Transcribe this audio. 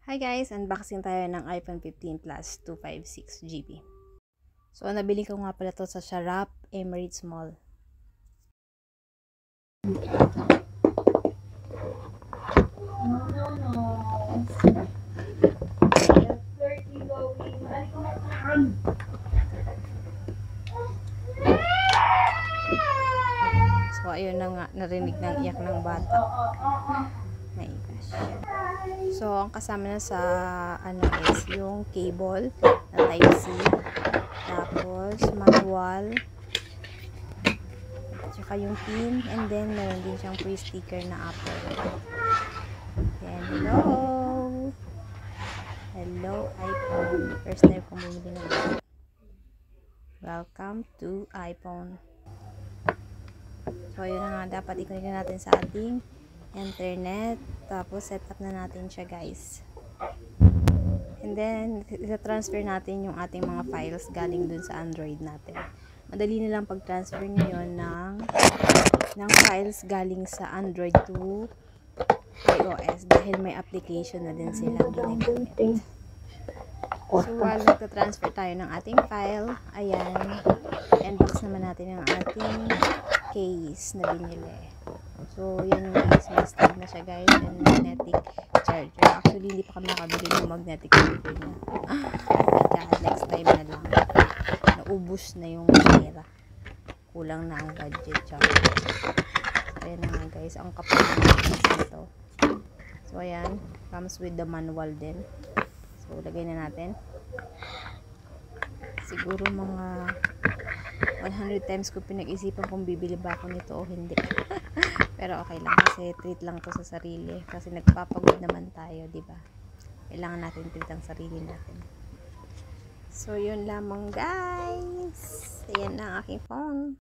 Hi guys! Unboxing tayo ng iPhone 15 Plus 256GB. So, nabili ko nga pala to sa Sharap Emirates Mall. So, ayun na nga, narinig ng iyak ng bata. My gosh. So, ang kasama na sa is yung cable na Type-C. Tapos, manual. Tsaka yung pin. And then, meron din siyang free sticker na Apple. Then, hello! Hello, iPhone. First time kong bumili ng ito. Welcome to iPhone. So, yun na nga. Dapat i-connect na natin sa ating internet. Tapos, set up na natin siya, guys. And then, i-transfer natin yung ating mga files galing dun sa Android natin. Madali na lang pag-transfer nyo yun ng files galing sa Android to iOS dahil may application na din silang ginagamit. So, while nagta-transfer tayo ng ating file, ayan, unbox naman natin ang ating case na binili. So, yan yung case. May stand na siya, guys, and magnetic charger. Actually, hindi pa kami nakabili ng magnetic charger niya. God, next time na lang. Naubos na yung pera. Kulang na ang budget charger. So, ayan na nga, guys. Ang kapal na ito. So, ayan. Comes with the manual din. So, lagay na natin. Siguro mga 100 times ko pinag-isipan kung bibili ba ako nito o hindi. Pero okay lang kasi treat lang to sa sarili. Kasi nagpapagod naman tayo, di ba? Kailangan natin treat ang sarili natin. So, yun lamang, guys. Ayan na ang aking phone.